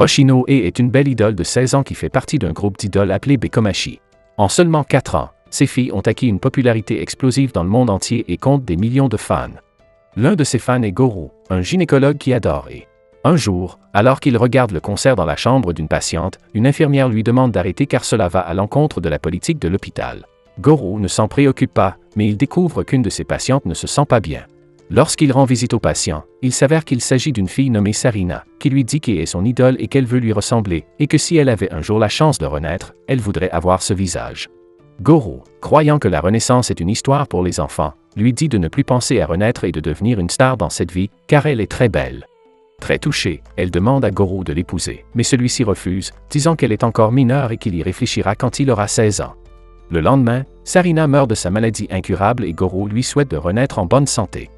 Hoshino-e est une belle idole de 16 ans qui fait partie d'un groupe d'idoles appelé Bekomachi. En seulement 4 ans, ces filles ont acquis une popularité explosive dans le monde entier et comptent des millions de fans. L'un de ces fans est Goro, un gynécologue qui adore et un jour, alors qu'il regarde le concert dans la chambre d'une patiente, une infirmière lui demande d'arrêter car cela va à l'encontre de la politique de l'hôpital. Goro ne s'en préoccupe pas, mais il découvre qu'une de ses patientes ne se sent pas bien. Lorsqu'il rend visite au patient, il s'avère qu'il s'agit d'une fille nommée Sarina, qui lui dit qu'elle est son idole et qu'elle veut lui ressembler, et que si elle avait un jour la chance de renaître, elle voudrait avoir ce visage. Goro, croyant que la renaissance est une histoire pour les enfants, lui dit de ne plus penser à renaître et de devenir une star dans cette vie, car elle est très belle. Très touchée, elle demande à Goro de l'épouser, mais celui-ci refuse, disant qu'elle est encore mineure et qu'il y réfléchira quand il aura 16 ans. Le lendemain, Sarina meurt de sa maladie incurable et Goro lui souhaite de renaître en bonne santé.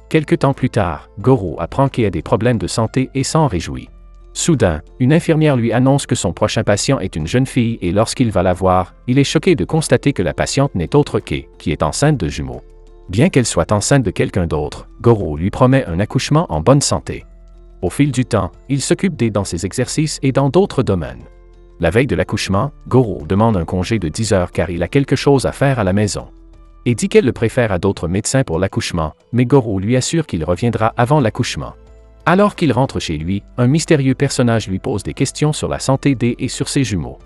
Quelque temps plus tard, Goro apprend qu'il a des problèmes de santé et s'en réjouit. Soudain, une infirmière lui annonce que son prochain patient est une jeune fille et lorsqu'il va la voir, il est choqué de constater que la patiente n'est autre qui est enceinte de jumeaux. Bien qu'elle soit enceinte de quelqu'un d'autre, Goro lui promet un accouchement en bonne santé. Au fil du temps, il s'occupe d'aider dans ses exercices et dans d'autres domaines. La veille de l'accouchement, Goro demande un congé de 10 heures car il a quelque chose à faire à la maison. Et dit qu'elle le préfère à d'autres médecins pour l'accouchement, mais Goro lui assure qu'il reviendra avant l'accouchement. Alors qu'il rentre chez lui, un mystérieux personnage lui pose des questions sur la santé d'E et sur ses jumeaux.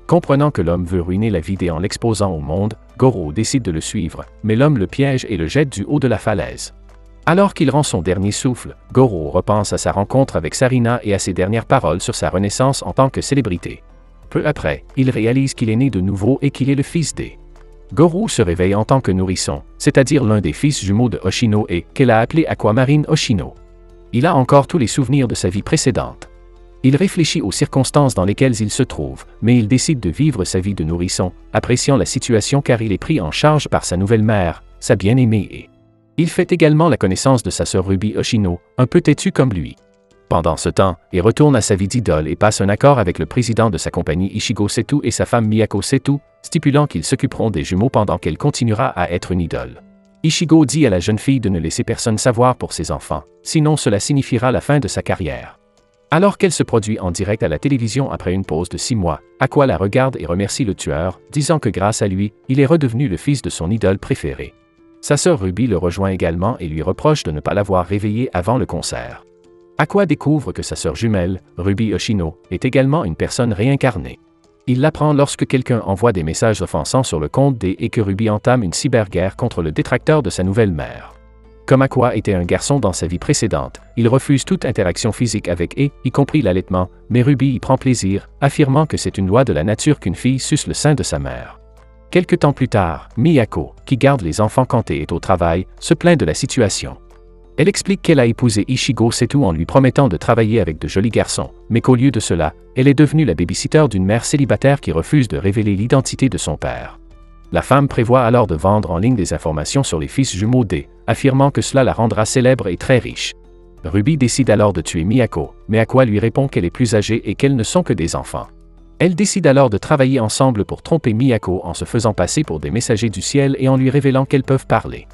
Comprenant que l'homme veut ruiner la vie d'E en l'exposant au monde, Goro décide de le suivre, mais l'homme le piège et le jette du haut de la falaise. Alors qu'il rend son dernier souffle, Goro repense à sa rencontre avec Sarina et à ses dernières paroles sur sa renaissance en tant que célébrité. Peu après, il réalise qu'il est né de nouveau et qu'il est le fils d'E. Goro se réveille en tant que nourrisson, c'est-à-dire l'un des fils jumeaux de Hoshino et qu'elle a appelé Aquamarine Hoshino. Il a encore tous les souvenirs de sa vie précédente. Il réfléchit aux circonstances dans lesquelles il se trouve, mais il décide de vivre sa vie de nourrisson, appréciant la situation car il est pris en charge par sa nouvelle mère, sa bien-aimée et il fait également la connaissance de sa sœur Ruby Hoshino, un peu têtue comme lui. Pendant ce temps, il retourne à sa vie d'idole et passe un accord avec le président de sa compagnie Ichigo Setou et sa femme Miyako Setou, stipulant qu'ils s'occuperont des jumeaux pendant qu'elle continuera à être une idole. Ichigo dit à la jeune fille de ne laisser personne savoir pour ses enfants, sinon cela signifiera la fin de sa carrière. Alors qu'elle se produit en direct à la télévision après une pause de 6 mois, Aqua la regarde et remercie le tueur, disant que grâce à lui, il est redevenu le fils de son idole préférée. Sa sœur Ruby le rejoint également et lui reproche de ne pas l'avoir réveillé avant le concert. Aqua découvre que sa sœur jumelle, Ruby Hoshino, est également une personne réincarnée. Il l'apprend lorsque quelqu'un envoie des messages offensants sur le compte d'E et que Ruby entame une cyberguerre contre le détracteur de sa nouvelle mère. Comme Aqua était un garçon dans sa vie précédente, il refuse toute interaction physique avec E, y compris l'allaitement, mais Ruby y prend plaisir, affirmant que c'est une loi de la nature qu'une fille suce le sein de sa mère. Quelque temps plus tard, Miyako, qui garde les enfants quand E est au travail, se plaint de la situation. Elle explique qu'elle a épousé Ichigo Setou en lui promettant de travailler avec de jolis garçons, mais qu'au lieu de cela, elle est devenue la babysitter d'une mère célibataire qui refuse de révéler l'identité de son père. La femme prévoit alors de vendre en ligne des informations sur les fils jumeaux d'E, affirmant que cela la rendra célèbre et très riche. Ruby décide alors de tuer Miyako, mais Aqua lui répond qu'elle est plus âgée et qu'elles ne sont que des enfants. Elle décide alors de travailler ensemble pour tromper Miyako en se faisant passer pour des messagers du ciel et en lui révélant qu'elles peuvent parler.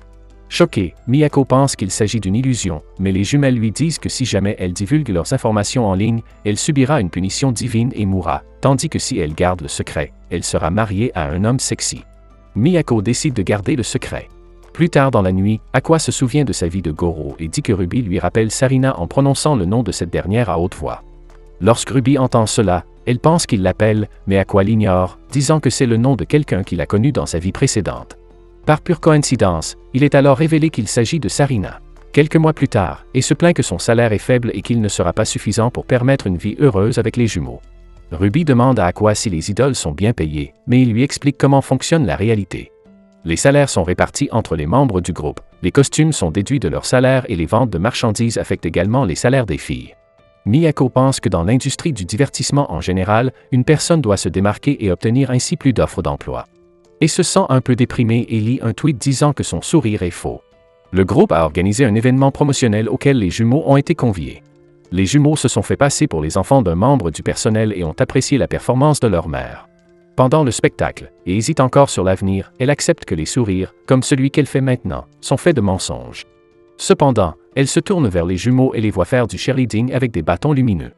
Choquée, Miyako pense qu'il s'agit d'une illusion, mais les jumelles lui disent que si jamais elle divulgue leurs informations en ligne, elle subira une punition divine et mourra, tandis que si elle garde le secret, elle sera mariée à un homme sexy. Miyako décide de garder le secret. Plus tard dans la nuit, Aqua se souvient de sa vie de Goro et dit que Ruby lui rappelle Sarina en prononçant le nom de cette dernière à haute voix. Lorsque Ruby entend cela, elle pense qu'il l'appelle, mais Aqua l'ignore, disant que c'est le nom de quelqu'un qu'il a connu dans sa vie précédente. Par pure coïncidence, il est alors révélé qu'il s'agit de Sarina. Quelques mois plus tard, et se plaint que son salaire est faible et qu'il ne sera pas suffisant pour permettre une vie heureuse avec les jumeaux. Ruby demande à Aqua si les idoles sont bien payées, mais il lui explique comment fonctionne la réalité. Les salaires sont répartis entre les membres du groupe, les costumes sont déduits de leur salaire et les ventes de marchandises affectent également les salaires des filles. Miyako pense que dans l'industrie du divertissement en général, une personne doit se démarquer et obtenir ainsi plus d'offres d'emploi. Et se sent un peu déprimé et lit un tweet disant que son sourire est faux. Le groupe a organisé un événement promotionnel auquel les jumeaux ont été conviés. Les jumeaux se sont fait passer pour les enfants d'un membre du personnel et ont apprécié la performance de leur mère. Pendant le spectacle, et hésite encore sur l'avenir, elle accepte que les sourires, comme celui qu'elle fait maintenant, sont faits de mensonges. Cependant, elle se tourne vers les jumeaux et les voit faire du cheerleading avec des bâtons lumineux.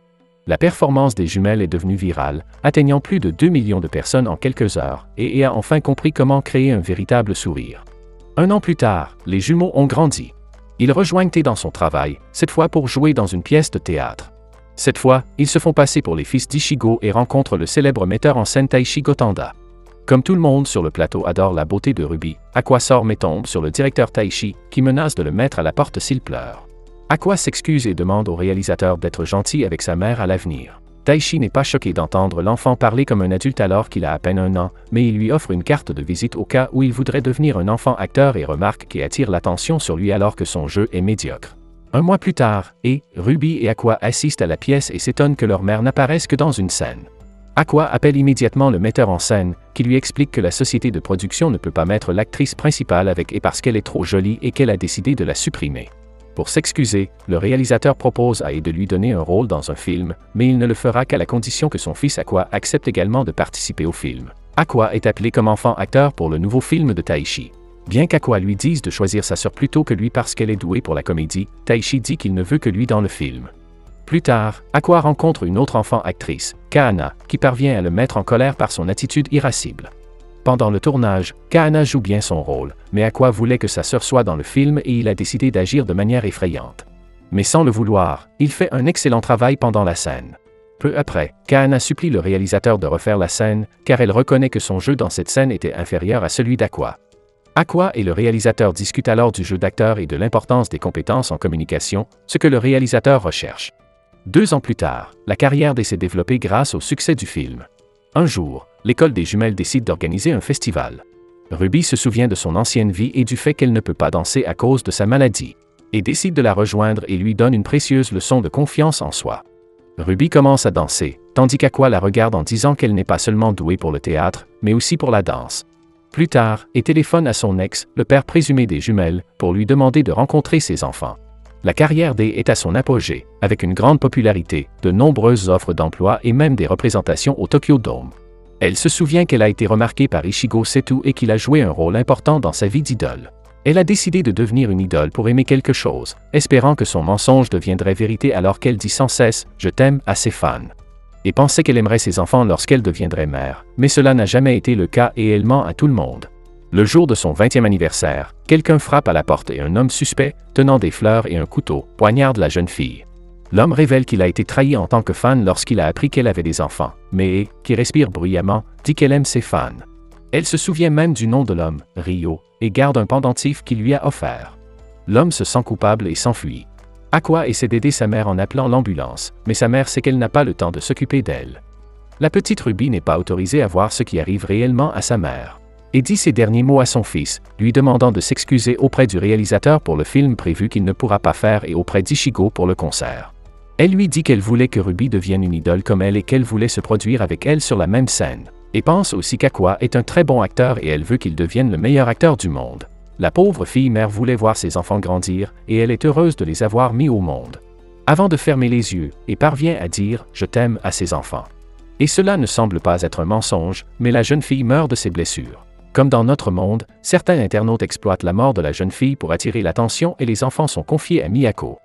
La performance des jumelles est devenue virale, atteignant plus de 2 millions de personnes en quelques heures, et a enfin compris comment créer un véritable sourire. 1 an plus tard, les jumeaux ont grandi. Ils rejoignent Tae dans son travail, cette fois pour jouer dans une pièce de théâtre. Cette fois, ils se font passer pour les fils d'Ichigo et rencontrent le célèbre metteur en scène Taishi Gotanda. Comme tout le monde sur le plateau adore la beauté de Ruby, Aqua sort mais tombe sur le directeur Taishi, qui menace de le mettre à la porte s'il pleure. Aqua s'excuse et demande au réalisateur d'être gentil avec sa mère à l'avenir. Taishi n'est pas choqué d'entendre l'enfant parler comme un adulte alors qu'il a à peine 1 an, mais il lui offre une carte de visite au cas où il voudrait devenir un enfant acteur et remarque qu'il attire l'attention sur lui alors que son jeu est médiocre. 1 mois plus tard, Ruby et Aqua assistent à la pièce et s'étonnent que leur mère n'apparaisse que dans une scène. Aqua appelle immédiatement le metteur en scène, qui lui explique que la société de production ne peut pas mettre l'actrice principale avec parce qu'elle est trop jolie et qu'elle a décidé de la supprimer. Pour s'excuser, le réalisateur propose à de lui donner un rôle dans un film, mais il ne le fera qu'à la condition que son fils Aqua accepte également de participer au film. Aqua est appelé comme enfant acteur pour le nouveau film de Taishi. Bien qu'Aqua lui dise de choisir sa sœur plutôt que lui parce qu'elle est douée pour la comédie, Taishi dit qu'il ne veut que lui dans le film. Plus tard, Aqua rencontre une autre enfant actrice, Kahana, qui parvient à le mettre en colère par son attitude irascible. Pendant le tournage, Kahana joue bien son rôle, mais Aqua voulait que sa sœur soit dans le film et il a décidé d'agir de manière effrayante. Mais sans le vouloir, il fait un excellent travail pendant la scène. Peu après, Kahana supplie le réalisateur de refaire la scène, car elle reconnaît que son jeu dans cette scène était inférieur à celui d'Aqua. Aqua et le réalisateur discutent alors du jeu d'acteur et de l'importance des compétences en communication, ce que le réalisateur recherche. 2 ans plus tard, la carrière s'est développée grâce au succès du film. Un jour, l'école des jumelles décide d'organiser un festival. Ruby se souvient de son ancienne vie et du fait qu'elle ne peut pas danser à cause de sa maladie, et décide de la rejoindre et lui donne une précieuse leçon de confiance en soi. Ruby commence à danser, tandis qu'Aqua la regarde en disant qu'elle n'est pas seulement douée pour le théâtre, mais aussi pour la danse. Plus tard, elle téléphone à son ex, le père présumé des jumelles, pour lui demander de rencontrer ses enfants. La carrière est à son apogée, avec une grande popularité, de nombreuses offres d'emploi et même des représentations au Tokyo Dome. Elle se souvient qu'elle a été remarquée par Ichigo Setou et qu'il a joué un rôle important dans sa vie d'idole. Elle a décidé de devenir une idole pour aimer quelque chose, espérant que son mensonge deviendrait vérité alors qu'elle dit sans cesse « je t'aime » à ses fans. Et pensait qu'elle aimerait ses enfants lorsqu'elle deviendrait mère, mais cela n'a jamais été le cas et elle ment à tout le monde. Le jour de son 20e anniversaire, quelqu'un frappe à la porte et un homme suspect, tenant des fleurs et un couteau, poignarde la jeune fille. L'homme révèle qu'il a été trahi en tant que fan lorsqu'il a appris qu'elle avait des enfants, mais, qui respire bruyamment, dit qu'elle aime ses fans. Elle se souvient même du nom de l'homme, Ryo, et garde un pendentif qu'il lui a offert. L'homme se sent coupable et s'enfuit. Aqua essaie d'aider sa mère en appelant l'ambulance, mais sa mère sait qu'elle n'a pas le temps de s'occuper d'elle. La petite Ruby n'est pas autorisée à voir ce qui arrive réellement à sa mère. Et dit ces derniers mots à son fils, lui demandant de s'excuser auprès du réalisateur pour le film prévu qu'il ne pourra pas faire et auprès d'Ichigo pour le concert. Elle lui dit qu'elle voulait que Ruby devienne une idole comme elle et qu'elle voulait se produire avec elle sur la même scène. Et pense aussi qu'Aqua est un très bon acteur et elle veut qu'il devienne le meilleur acteur du monde. La pauvre fille-mère voulait voir ses enfants grandir et elle est heureuse de les avoir mis au monde. Avant de fermer les yeux, et parvient à dire « je t'aime » à ses enfants. Et cela ne semble pas être un mensonge, mais la jeune fille meurt de ses blessures. Comme dans notre monde, certains internautes exploitent la mort de la jeune fille pour attirer l'attention et les enfants sont confiés à Miyako.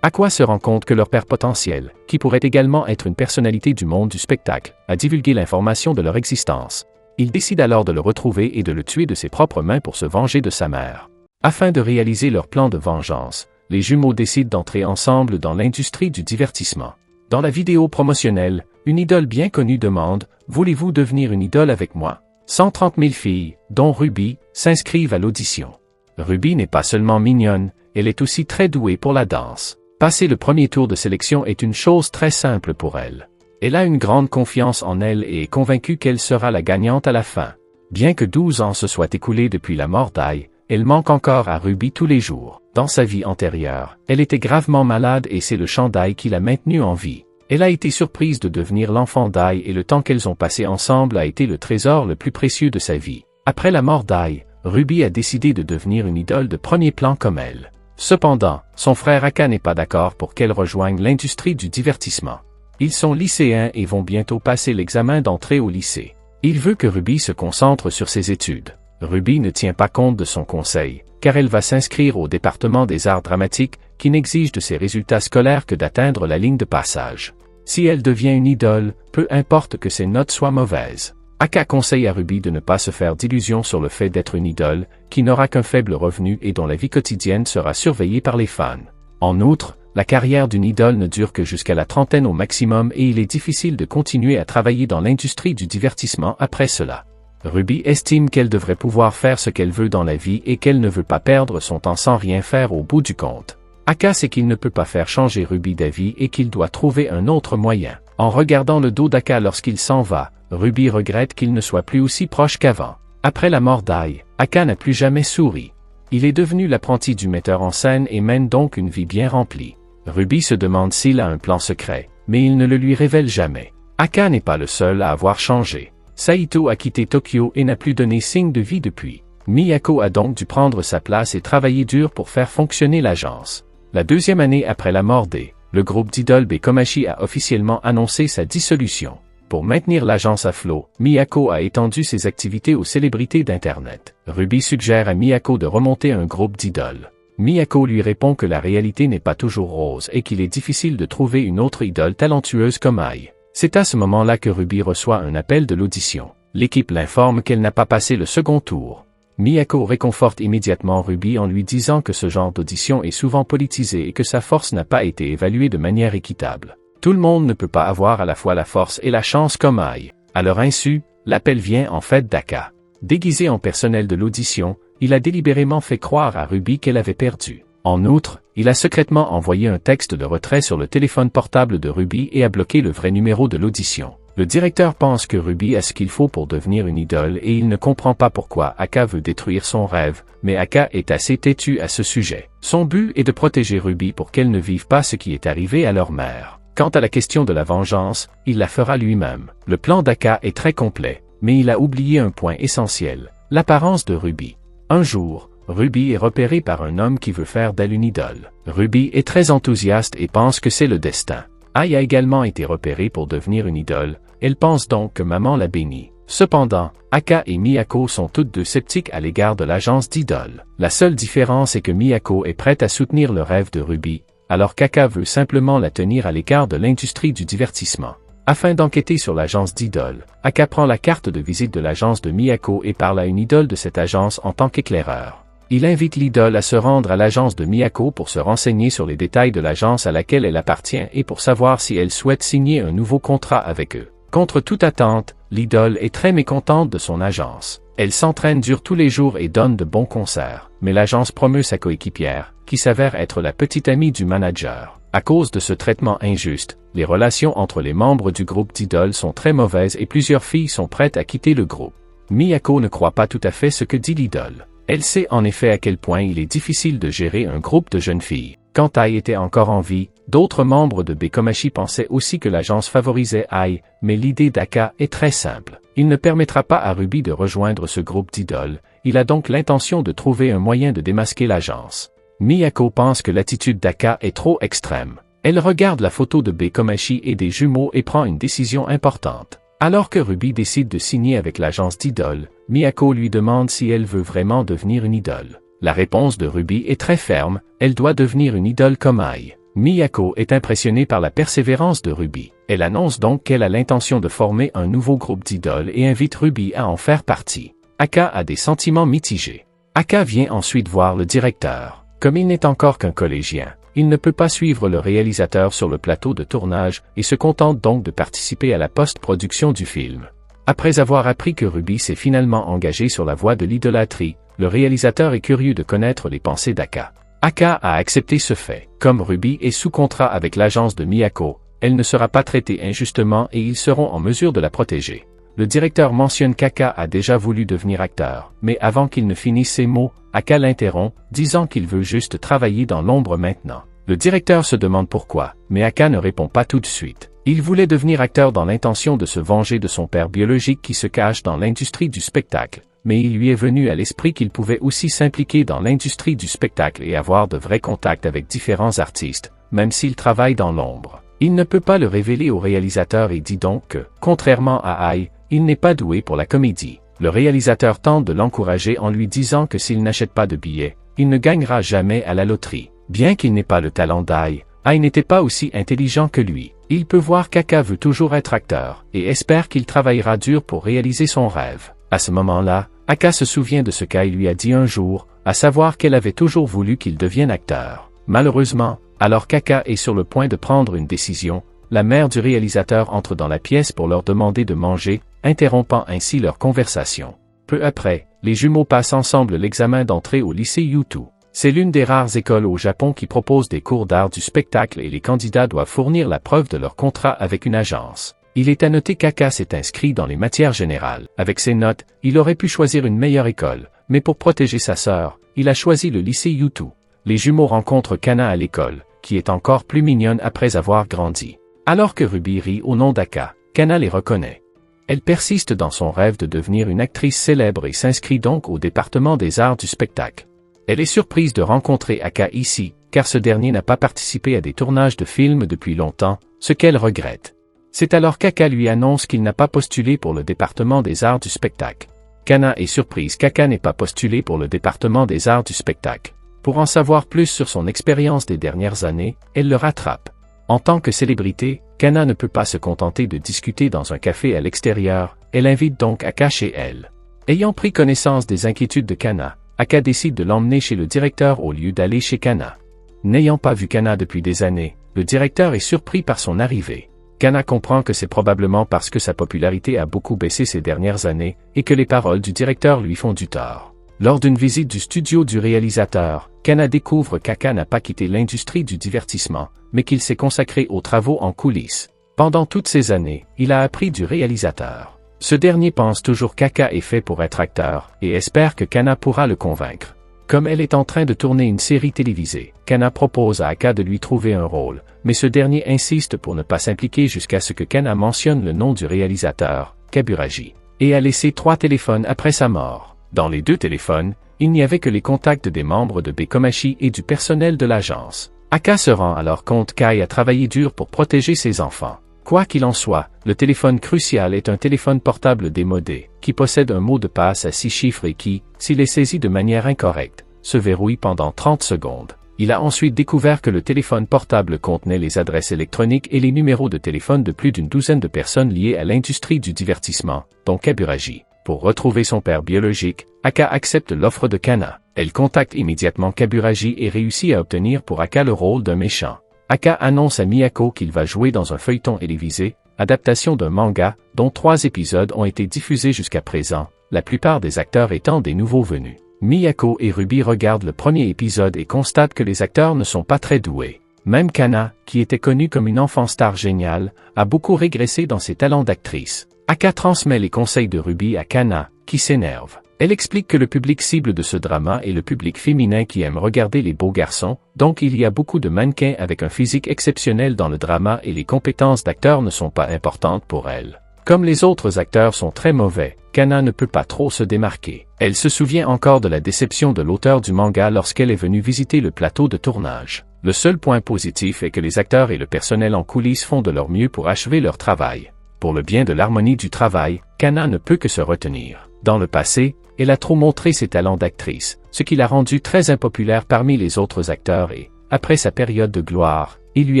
Aqua se rend compte que leur père potentiel, qui pourrait également être une personnalité du monde du spectacle, a divulgué l'information de leur existence. Il décide alors de le retrouver et de le tuer de ses propres mains pour se venger de sa mère. Afin de réaliser leur plan de vengeance, les jumeaux décident d'entrer ensemble dans l'industrie du divertissement. Dans la vidéo promotionnelle, une idole bien connue demande « Voulez-vous devenir une idole avec moi ?» 130 000 filles, dont Ruby, s'inscrivent à l'audition. Ruby n'est pas seulement mignonne, elle est aussi très douée pour la danse. Passer le premier tour de sélection est une chose très simple pour elle. Elle a une grande confiance en elle et est convaincue qu'elle sera la gagnante à la fin. Bien que 12 ans se soient écoulés depuis la mort d'Ai, elle manque encore à Ruby tous les jours. Dans sa vie antérieure, elle était gravement malade et c'est le chant d'Ai qui l'a maintenue en vie. Elle a été surprise de devenir l'enfant d'Ai et le temps qu'elles ont passé ensemble a été le trésor le plus précieux de sa vie. Après la mort d'Ai, Ruby a décidé de devenir une idole de premier plan comme elle. Cependant, son frère Aka n'est pas d'accord pour qu'elle rejoigne l'industrie du divertissement. Ils sont lycéens et vont bientôt passer l'examen d'entrée au lycée. Il veut que Ruby se concentre sur ses études. Ruby ne tient pas compte de son conseil, car elle va s'inscrire au département des arts dramatiques, qui n'exige de ses résultats scolaires que d'atteindre la ligne de passage. Si elle devient une idole, peu importe que ses notes soient mauvaises. Aka conseille à Ruby de ne pas se faire d'illusions sur le fait d'être une idole, qui n'aura qu'un faible revenu et dont la vie quotidienne sera surveillée par les fans. En outre, la carrière d'une idole ne dure que jusqu'à la trentaine au maximum et il est difficile de continuer à travailler dans l'industrie du divertissement après cela. Ruby estime qu'elle devrait pouvoir faire ce qu'elle veut dans la vie et qu'elle ne veut pas perdre son temps sans rien faire au bout du compte. Aka sait qu'il ne peut pas faire changer Ruby d'avis et qu'il doit trouver un autre moyen. En regardant le dos d'Aka lorsqu'il s'en va, Ruby regrette qu'il ne soit plus aussi proche qu'avant. Après la mort d'Ai, Aka n'a plus jamais souri. Il est devenu l'apprenti du metteur en scène et mène donc une vie bien remplie. Ruby se demande s'il a un plan secret, mais il ne le lui révèle jamais. Aka n'est pas le seul à avoir changé. Saito a quitté Tokyo et n'a plus donné signe de vie depuis. Miyako a donc dû prendre sa place et travailler dur pour faire fonctionner l'agence. La deuxième année après la mort d'Ai, le groupe d'idoles Bekomachi a officiellement annoncé sa dissolution. Pour maintenir l'agence à flot, Miyako a étendu ses activités aux célébrités d'Internet. Ruby suggère à Miyako de remonter un groupe d'idoles. Miyako lui répond que la réalité n'est pas toujours rose et qu'il est difficile de trouver une autre idole talentueuse comme Ai. C'est à ce moment-là que Ruby reçoit un appel de l'audition. L'équipe l'informe qu'elle n'a pas passé le second tour. Miyako réconforte immédiatement Ruby en lui disant que ce genre d'audition est souvent politisé et que sa force n'a pas été évaluée de manière équitable. Tout le monde ne peut pas avoir à la fois la force et la chance comme Ai. À leur insu, l'appel vient en fait d'Aka. Déguisé en personnel de l'audition, il a délibérément fait croire à Ruby qu'elle avait perdu. En outre, il a secrètement envoyé un texte de retrait sur le téléphone portable de Ruby et a bloqué le vrai numéro de l'audition. Le directeur pense que Ruby a ce qu'il faut pour devenir une idole et il ne comprend pas pourquoi Aka veut détruire son rêve, mais Aka est assez têtu à ce sujet. Son but est de protéger Ruby pour qu'elle ne vive pas ce qui est arrivé à leur mère. Quant à la question de la vengeance, il la fera lui-même. Le plan d'Aka est très complet, mais il a oublié un point essentiel, l'apparence de Ruby. Un jour, Ruby est repérée par un homme qui veut faire d'elle une idole. Ruby est très enthousiaste et pense que c'est le destin. Ai a également été repérée pour devenir une idole, elle pense donc que maman l'a bénie. Cependant, Aka et Miyako sont toutes deux sceptiques à l'égard de l'agence d'idoles. La seule différence est que Miyako est prête à soutenir le rêve de Ruby, alors qu'Aka veut simplement la tenir à l'écart de l'industrie du divertissement. Afin d'enquêter sur l'agence d'idoles, Aka prend la carte de visite de l'agence de Miyako et parle à une idole de cette agence en tant qu'éclaireur. Il invite l'idole à se rendre à l'agence de Miyako pour se renseigner sur les détails de l'agence à laquelle elle appartient et pour savoir si elle souhaite signer un nouveau contrat avec eux. Contre toute attente, l'idole est très mécontente de son agence. Elle s'entraîne dur tous les jours et donne de bons concerts, mais l'agence promeut sa coéquipière, qui s'avère être la petite amie du manager. À cause de ce traitement injuste, les relations entre les membres du groupe d'idoles sont très mauvaises et plusieurs filles sont prêtes à quitter le groupe. Miyako ne croit pas tout à fait ce que dit l'idole. Elle sait en effet à quel point il est difficile de gérer un groupe de jeunes filles. Quand Ai était encore en vie, d'autres membres de Bekomachi pensaient aussi que l'agence favorisait Ai, mais l'idée d'Aka est très simple. Il ne permettra pas à Ruby de rejoindre ce groupe d'idoles, il a donc l'intention de trouver un moyen de démasquer l'agence. Miyako pense que l'attitude d'Aka est trop extrême. Elle regarde la photo de Bekomachi et des jumeaux et prend une décision importante. Alors que Ruby décide de signer avec l'agence d'idoles, Miyako lui demande si elle veut vraiment devenir une idole. La réponse de Ruby est très ferme, elle doit devenir une idole comme Ai. Miyako est impressionnée par la persévérance de Ruby. Elle annonce donc qu'elle a l'intention de former un nouveau groupe d'idoles et invite Ruby à en faire partie. Aka a des sentiments mitigés. Aka vient ensuite voir le directeur. Comme il n'est encore qu'un collégien, il ne peut pas suivre le réalisateur sur le plateau de tournage et se contente donc de participer à la post-production du film. Après avoir appris que Ruby s'est finalement engagée sur la voie de l'idolâtrie, le réalisateur est curieux de connaître les pensées d'Aka. Aka a accepté ce fait. Comme Ruby est sous contrat avec l'agence de Miyako, elle ne sera pas traitée injustement et ils seront en mesure de la protéger. Le directeur mentionne qu'Aka a déjà voulu devenir acteur, mais avant qu'il ne finisse ses mots, Aka l'interrompt, disant qu'il veut juste travailler dans l'ombre maintenant. Le directeur se demande pourquoi, mais Aka ne répond pas tout de suite. Il voulait devenir acteur dans l'intention de se venger de son père biologique qui se cache dans l'industrie du spectacle, mais il lui est venu à l'esprit qu'il pouvait aussi s'impliquer dans l'industrie du spectacle et avoir de vrais contacts avec différents artistes, même s'il travaille dans l'ombre. Il ne peut pas le révéler au réalisateur et dit donc que, contrairement à Ai, il n'est pas doué pour la comédie. Le réalisateur tente de l'encourager en lui disant que s'il n'achète pas de billets, il ne gagnera jamais à la loterie. Bien qu'il n'ait pas le talent d'Ai, Ai n'était pas aussi intelligent que lui. Il peut voir qu'Aka veut toujours être acteur, et espère qu'il travaillera dur pour réaliser son rêve. À ce moment-là, Aka se souvient de ce qu'Ai lui a dit un jour, à savoir qu'elle avait toujours voulu qu'il devienne acteur. Malheureusement, alors qu'Aka est sur le point de prendre une décision, la mère du réalisateur entre dans la pièce pour leur demander de manger, interrompant ainsi leur conversation. Peu après, les jumeaux passent ensemble l'examen d'entrée au lycée U2. C'est l'une des rares écoles au Japon qui propose des cours d'art du spectacle et les candidats doivent fournir la preuve de leur contrat avec une agence. Il est à noter qu'Aka s'est inscrit dans les matières générales. Avec ses notes, il aurait pu choisir une meilleure école, mais pour protéger sa sœur, il a choisi le lycée U2. Les jumeaux rencontrent Kana à l'école, qui est encore plus mignonne après avoir grandi. Alors que Ruby rit au nom d'Aka, Kana les reconnaît. Elle persiste dans son rêve de devenir une actrice célèbre et s'inscrit donc au département des arts du spectacle. Elle est surprise de rencontrer Aka ici, car ce dernier n'a pas participé à des tournages de films depuis longtemps, ce qu'elle regrette. C'est alors qu'Aka lui annonce qu'il n'a pas postulé pour le département des arts du spectacle. Kana est surprise qu'Aka n'ait pas postulé pour le département des arts du spectacle. Pour en savoir plus sur son expérience des dernières années, elle le rattrape. En tant que célébrité, Kana ne peut pas se contenter de discuter dans un café à l'extérieur, elle invite donc Aka chez elle. Ayant pris connaissance des inquiétudes de Kana, Aka décide de l'emmener chez le directeur au lieu d'aller chez Kana. N'ayant pas vu Kana depuis des années, le directeur est surpris par son arrivée. Kana comprend que c'est probablement parce que sa popularité a beaucoup baissé ces dernières années, et que les paroles du directeur lui font du tort. Lors d'une visite du studio du réalisateur, Kana découvre qu'Aka n'a pas quitté l'industrie du divertissement, mais qu'il s'est consacré aux travaux en coulisses. Pendant toutes ces années, il a appris du réalisateur. Ce dernier pense toujours qu'Aka est fait pour être acteur, et espère que Kana pourra le convaincre. Comme elle est en train de tourner une série télévisée, Kana propose à Aka de lui trouver un rôle, mais ce dernier insiste pour ne pas s'impliquer jusqu'à ce que Kana mentionne le nom du réalisateur, Kaburagi, et a laissé 3 téléphones après sa mort. Dans les 2 téléphones, il n'y avait que les contacts des membres de Bekomachi et du personnel de l'agence. Aka se rend alors compte qu'Ai a travaillé dur pour protéger ses enfants. Quoi qu'il en soit, le téléphone crucial est un téléphone portable démodé, qui possède un mot de passe à 6 chiffres et qui, s'il est saisi de manière incorrecte, se verrouille pendant 30 secondes. Il a ensuite découvert que le téléphone portable contenait les adresses électroniques et les numéros de téléphone de plus d'une douzaine de personnes liées à l'industrie du divertissement, dont Kaburagi. Pour retrouver son père biologique, Aka accepte l'offre de Kana. Elle contacte immédiatement Kaburagi et réussit à obtenir pour Aka le rôle d'un méchant. Aka annonce à Miyako qu'il va jouer dans un feuilleton télévisé, adaptation d'un manga, dont 3 épisodes ont été diffusés jusqu'à présent, la plupart des acteurs étant des nouveaux venus. Miyako et Ruby regardent le premier épisode et constatent que les acteurs ne sont pas très doués. Même Kana, qui était connue comme une enfant star géniale, a beaucoup régressé dans ses talents d'actrice. Aka transmet les conseils de Ruby à Kana, qui s'énerve. Elle explique que le public cible de ce drama est le public féminin qui aime regarder les beaux garçons, donc il y a beaucoup de mannequins avec un physique exceptionnel dans le drama et les compétences d'acteurs ne sont pas importantes pour elle. Comme les autres acteurs sont très mauvais, Kana ne peut pas trop se démarquer. Elle se souvient encore de la déception de l'auteur du manga lorsqu'elle est venue visiter le plateau de tournage. Le seul point positif est que les acteurs et le personnel en coulisses font de leur mieux pour achever leur travail. Pour le bien de l'harmonie du travail, Kana ne peut que se retenir. Dans le passé, elle a trop montré ses talents d'actrice, ce qui l'a rendue très impopulaire parmi les autres acteurs et, après sa période de gloire, il lui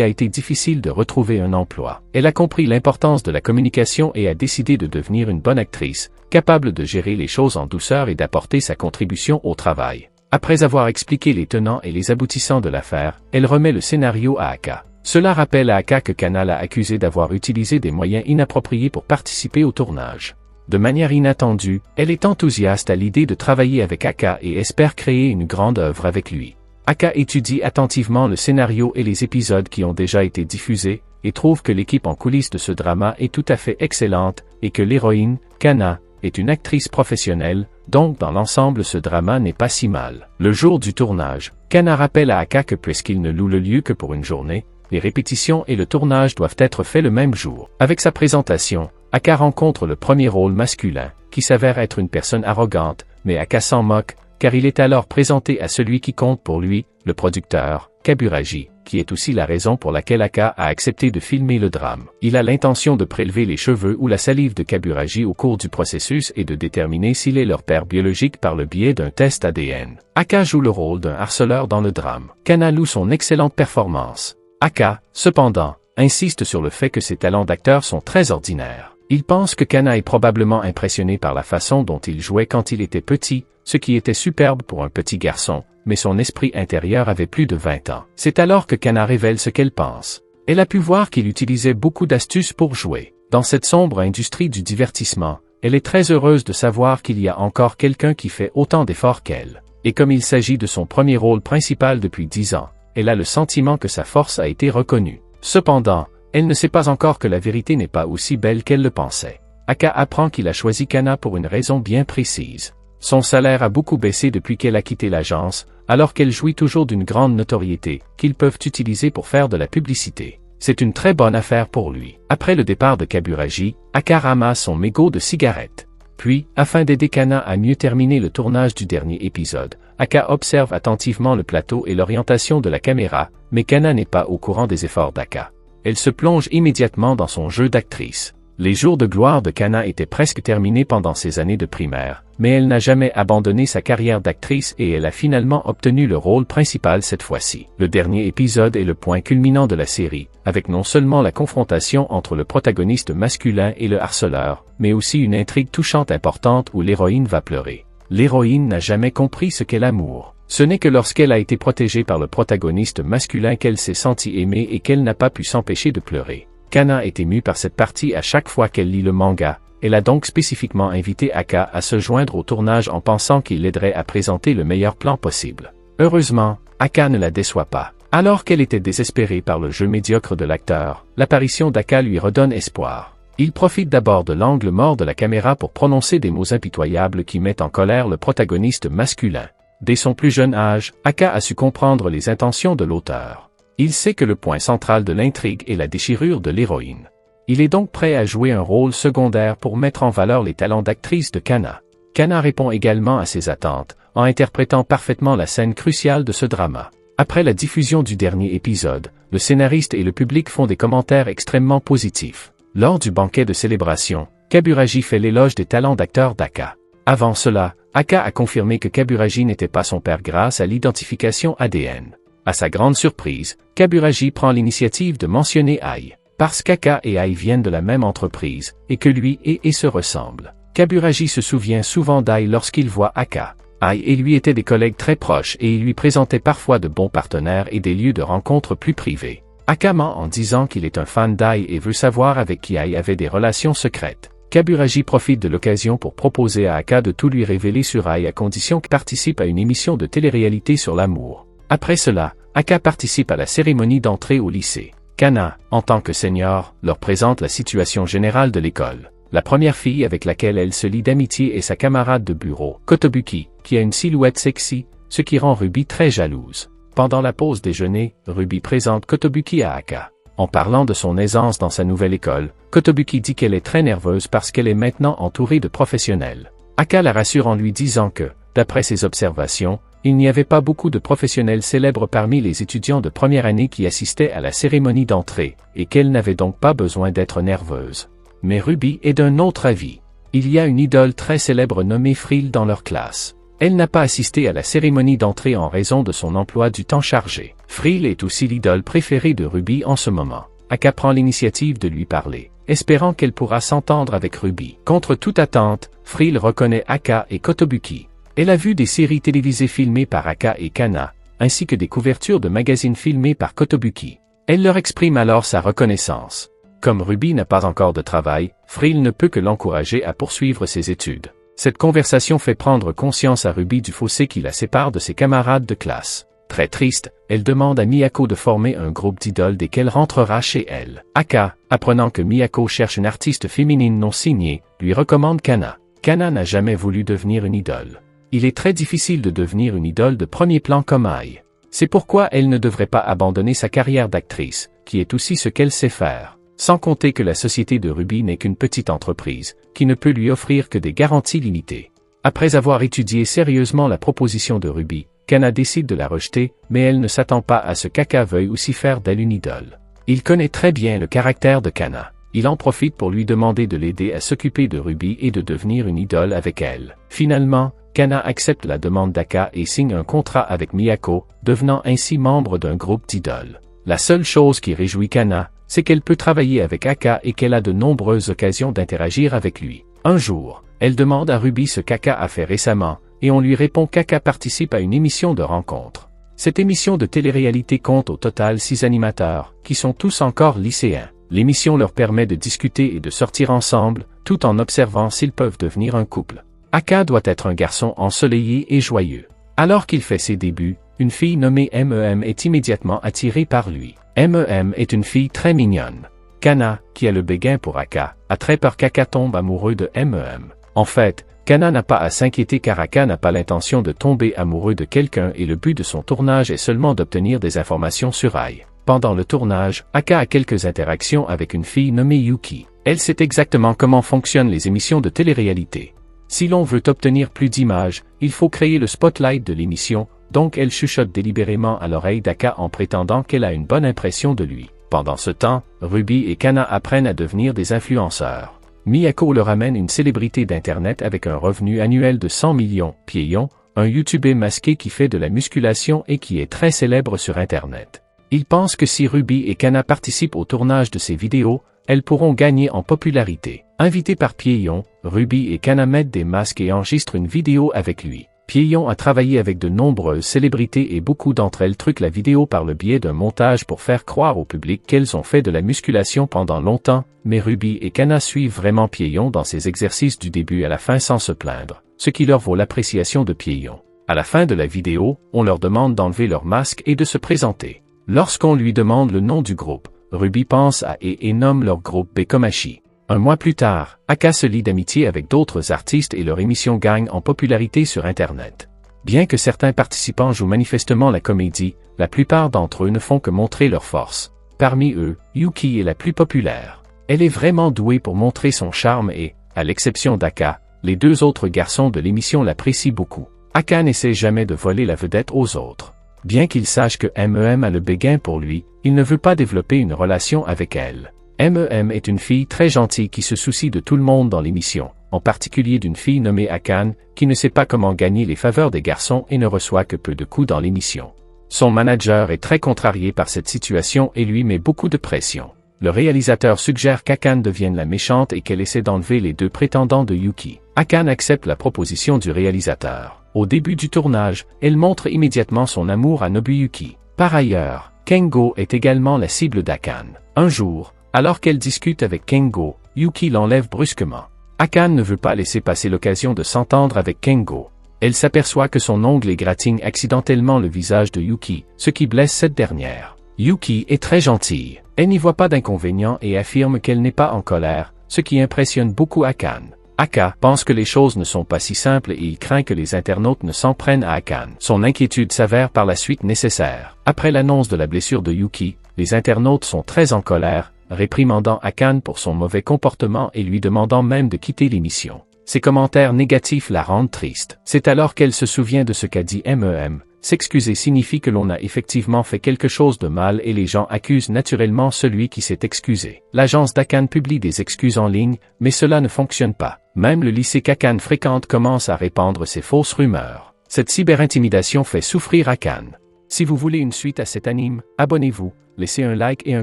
a été difficile de retrouver un emploi. Elle a compris l'importance de la communication et a décidé de devenir une bonne actrice, capable de gérer les choses en douceur et d'apporter sa contribution au travail. Après avoir expliqué les tenants et les aboutissants de l'affaire, elle remet le scénario à Aka. Cela rappelle à Aka que Kana l'a accusé d'avoir utilisé des moyens inappropriés pour participer au tournage. De manière inattendue, elle est enthousiaste à l'idée de travailler avec Aka et espère créer une grande œuvre avec lui. Aka étudie attentivement le scénario et les épisodes qui ont déjà été diffusés, et trouve que l'équipe en coulisses de ce drama est tout à fait excellente, et que l'héroïne, Kana, est une actrice professionnelle, donc dans l'ensemble ce drama n'est pas si mal. Le jour du tournage, Kana rappelle à Aka que puisqu'il ne loue le lieu que pour une journée, les répétitions et le tournage doivent être faits le même jour. Avec sa présentation, Aka rencontre le premier rôle masculin, qui s'avère être une personne arrogante, mais Aka s'en moque, car il est alors présenté à celui qui compte pour lui, le producteur, Kaburagi, qui est aussi la raison pour laquelle Aka a accepté de filmer le drame. Il a l'intention de prélever les cheveux ou la salive de Kaburagi au cours du processus et de déterminer s'il est leur père biologique par le biais d'un test ADN. Aka joue le rôle d'un harceleur dans le drame. Kana loue son excellente performance. Aka, cependant, insiste sur le fait que ses talents d'acteur sont très ordinaires. Il pense que Kana est probablement impressionné par la façon dont il jouait quand il était petit, ce qui était superbe pour un petit garçon, mais son esprit intérieur avait plus de 20 ans. C'est alors que Kana révèle ce qu'elle pense. Elle a pu voir qu'il utilisait beaucoup d'astuces pour jouer. Dans cette sombre industrie du divertissement, elle est très heureuse de savoir qu'il y a encore quelqu'un qui fait autant d'efforts qu'elle. Et comme il s'agit de son premier rôle principal depuis 10 ans, elle a le sentiment que sa force a été reconnue. Cependant, elle ne sait pas encore que la vérité n'est pas aussi belle qu'elle le pensait. Aka apprend qu'il a choisi Kana pour une raison bien précise. Son salaire a beaucoup baissé depuis qu'elle a quitté l'agence, alors qu'elle jouit toujours d'une grande notoriété, qu'ils peuvent utiliser pour faire de la publicité. C'est une très bonne affaire pour lui. Après le départ de Kaburagi, Aka ramasse son mégot de cigarettes. Puis, afin d'aider Kana à mieux terminer le tournage du dernier épisode, Aka observe attentivement le plateau et l'orientation de la caméra, mais Kana n'est pas au courant des efforts d'Aka. Elle se plonge immédiatement dans son jeu d'actrice. Les jours de gloire de Kana étaient presque terminés pendant ses années de primaire, mais elle n'a jamais abandonné sa carrière d'actrice et elle a finalement obtenu le rôle principal cette fois-ci. Le dernier épisode est le point culminant de la série, avec non seulement la confrontation entre le protagoniste masculin et le harceleur, mais aussi une intrigue touchante importante où l'héroïne va pleurer. L'héroïne n'a jamais compris ce qu'est l'amour. Ce n'est que lorsqu'elle a été protégée par le protagoniste masculin qu'elle s'est sentie aimée et qu'elle n'a pas pu s'empêcher de pleurer. Kana est émue par cette partie à chaque fois qu'elle lit le manga. Elle a donc spécifiquement invité Aka à se joindre au tournage en pensant qu'il l'aiderait à présenter le meilleur plan possible. Heureusement, Aka ne la déçoit pas. Alors qu'elle était désespérée par le jeu médiocre de l'acteur, l'apparition d'Aka lui redonne espoir. Il profite d'abord de l'angle mort de la caméra pour prononcer des mots impitoyables qui mettent en colère le protagoniste masculin. Dès son plus jeune âge, Aka a su comprendre les intentions de l'auteur. Il sait que le point central de l'intrigue est la déchirure de l'héroïne. Il est donc prêt à jouer un rôle secondaire pour mettre en valeur les talents d'actrice de Kana. Kana répond également à ses attentes, en interprétant parfaitement la scène cruciale de ce drama. Après la diffusion du dernier épisode, le scénariste et le public font des commentaires extrêmement positifs. Lors du banquet de célébration, Kaburagi fait l'éloge des talents d'acteur d'Aka. Avant cela, Aka a confirmé que Kaburagi n'était pas son père grâce à l'identification ADN. À sa grande surprise, Kaburagi prend l'initiative de mentionner Ai, parce qu'Aka et Ai viennent de la même entreprise, et que lui et se ressemblent. Kaburagi se souvient souvent d'Ai lorsqu'il voit Aka. Ai et lui étaient des collègues très proches et il lui présentait parfois de bons partenaires et des lieux de rencontre plus privés. Aka ment en disant qu'il est un fan d'Ai et veut savoir avec qui Ai avait des relations secrètes. Kaburagi profite de l'occasion pour proposer à Aka de tout lui révéler sur Ai à condition qu'il participe à une émission de télé-réalité sur l'amour. Après cela, Aka participe à la cérémonie d'entrée au lycée. Kana, en tant que senior, leur présente la situation générale de l'école. La première fille avec laquelle elle se lie d'amitié est sa camarade de bureau, Kotobuki, qui a une silhouette sexy, ce qui rend Ruby très jalouse. Pendant la pause déjeuner, Ruby présente Kotobuki à Aka. En parlant de son aisance dans sa nouvelle école, Kotobuki dit qu'elle est très nerveuse parce qu'elle est maintenant entourée de professionnels. Aka la rassure en lui disant que, d'après ses observations, il n'y avait pas beaucoup de professionnels célèbres parmi les étudiants de première année qui assistaient à la cérémonie d'entrée, et qu'elle n'avait donc pas besoin d'être nerveuse. Mais Ruby est d'un autre avis. Il y a une idole très célèbre nommée Frill dans leur classe. Elle n'a pas assisté à la cérémonie d'entrée en raison de son emploi du temps chargé. Frill est aussi l'idole préférée de Ruby en ce moment. Aka prend l'initiative de lui parler, espérant qu'elle pourra s'entendre avec Ruby. Contre toute attente, Frill reconnaît Aka et Kotobuki. Elle a vu des séries télévisées filmées par Aka et Kana, ainsi que des couvertures de magazines filmées par Kotobuki. Elle leur exprime alors sa reconnaissance. Comme Ruby n'a pas encore de travail, Frill ne peut que l'encourager à poursuivre ses études. Cette conversation fait prendre conscience à Ruby du fossé qui la sépare de ses camarades de classe. Très triste, elle demande à Miyako de former un groupe d'idoles dès qu'elle rentrera chez elle. Aka, apprenant que Miyako cherche une artiste féminine non signée, lui recommande Kana. Kana n'a jamais voulu devenir une idole. Il est très difficile de devenir une idole de premier plan comme Ai. C'est pourquoi elle ne devrait pas abandonner sa carrière d'actrice, qui est aussi ce qu'elle sait faire. Sans compter que la société de Ruby n'est qu'une petite entreprise, qui ne peut lui offrir que des garanties limitées. Après avoir étudié sérieusement la proposition de Ruby, Kana décide de la rejeter, mais elle ne s'attend pas à ce qu'Aka veuille aussi faire d'elle une idole. Il connaît très bien le caractère de Kana. Il en profite pour lui demander de l'aider à s'occuper de Ruby et de devenir une idole avec elle. Finalement, Kana accepte la demande d'Aka et signe un contrat avec Miyako, devenant ainsi membre d'un groupe d'idoles. La seule chose qui réjouit Kana, c'est qu'elle peut travailler avec Aka et qu'elle a de nombreuses occasions d'interagir avec lui. Un jour, elle demande à Ruby ce qu'Aka a fait récemment, et on lui répond qu'Aka participe à une émission de rencontre. Cette émission de télé-réalité compte au total 6 animateurs, qui sont tous encore lycéens. L'émission leur permet de discuter et de sortir ensemble, tout en observant s'ils peuvent devenir un couple. Aka doit être un garçon ensoleillé et joyeux. Alors qu'il fait ses débuts, une fille nommée MEM est immédiatement attirée par lui. MEM est une fille très mignonne. Kana, qui a le béguin pour Aka, a très peur qu'Aka tombe amoureux de MEM. En fait, Kana n'a pas à s'inquiéter car Aka n'a pas l'intention de tomber amoureux de quelqu'un et le but de son tournage est seulement d'obtenir des informations sur Ai. Pendant le tournage, Aka a quelques interactions avec une fille nommée Yuki. Elle sait exactement comment fonctionnent les émissions de télé-réalité. Si l'on veut obtenir plus d'images, il faut créer le spotlight de l'émission, donc elle chuchote délibérément à l'oreille d'Aka en prétendant qu'elle a une bonne impression de lui. Pendant ce temps, Ruby et Kana apprennent à devenir des influenceurs. Miyako leur amène une célébrité d'Internet avec un revenu annuel de 100 millions, Pieyon, un YouTuber masqué qui fait de la musculation et qui est très célèbre sur Internet. Ils pensent que si Ruby et Kana participent au tournage de ces vidéos, elles pourront gagner en popularité. Invités par Pieyon, Ruby et Kana mettent des masques et enregistrent une vidéo avec lui. Pieyon a travaillé avec de nombreuses célébrités et beaucoup d'entre elles truquent la vidéo par le biais d'un montage pour faire croire au public qu'elles ont fait de la musculation pendant longtemps, mais Ruby et Kana suivent vraiment Pieyon dans ses exercices du début à la fin sans se plaindre, ce qui leur vaut l'appréciation de Pieyon. À la fin de la vidéo, on leur demande d'enlever leur masque et de se présenter. Lorsqu'on lui demande le nom du groupe, Ruby pense à et nomme leur groupe Bekomachi. Un mois plus tard, Aka se lie d'amitié avec d'autres artistes et leur émission gagne en popularité sur Internet. Bien que certains participants jouent manifestement la comédie, la plupart d'entre eux ne font que montrer leur force. Parmi eux, Yuki est la plus populaire. Elle est vraiment douée pour montrer son charme et, à l'exception d'Aka, les deux autres garçons de l'émission l'apprécient beaucoup. Aka n'essaie jamais de voler la vedette aux autres. Bien qu'il sache que MEM a le béguin pour lui, il ne veut pas développer une relation avec elle. MEM est une fille très gentille qui se soucie de tout le monde dans l'émission, en particulier d'une fille nommée Akane, qui ne sait pas comment gagner les faveurs des garçons et ne reçoit que peu de coups dans l'émission. Son manager est très contrarié par cette situation et lui met beaucoup de pression. Le réalisateur suggère qu'Akane devienne la méchante et qu'elle essaie d'enlever les deux prétendants de Yuki. Akane accepte la proposition du réalisateur. Au début du tournage, elle montre immédiatement son amour à Nobuyuki. Par ailleurs, Kengo est également la cible d'Akane. Un jour, alors qu'elle discute avec Kengo, Yuki l'enlève brusquement. Akane ne veut pas laisser passer l'occasion de s'entendre avec Kengo. Elle s'aperçoit que son ongle égratigne accidentellement le visage de Yuki, ce qui blesse cette dernière. Yuki est très gentille. Elle n'y voit pas d'inconvénient et affirme qu'elle n'est pas en colère, ce qui impressionne beaucoup Akane. Aka pense que les choses ne sont pas si simples et il craint que les internautes ne s'en prennent à Akane. Son inquiétude s'avère par la suite nécessaire. Après l'annonce de la blessure de Yuki, les internautes sont très en colère, réprimandant Akane pour son mauvais comportement et lui demandant même de quitter l'émission. Ces commentaires négatifs la rendent triste. C'est alors qu'elle se souvient de ce qu'a dit MEM. S'excuser signifie que l'on a effectivement fait quelque chose de mal et les gens accusent naturellement celui qui s'est excusé. L'agence d'Akane publie des excuses en ligne, mais cela ne fonctionne pas. Même le lycée qu'Akane fréquente commence à répandre ces fausses rumeurs. Cette cyberintimidation fait souffrir Akane. Si vous voulez une suite à cet anime, abonnez-vous, laissez un like et un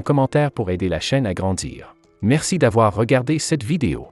commentaire pour aider la chaîne à grandir. Merci d'avoir regardé cette vidéo.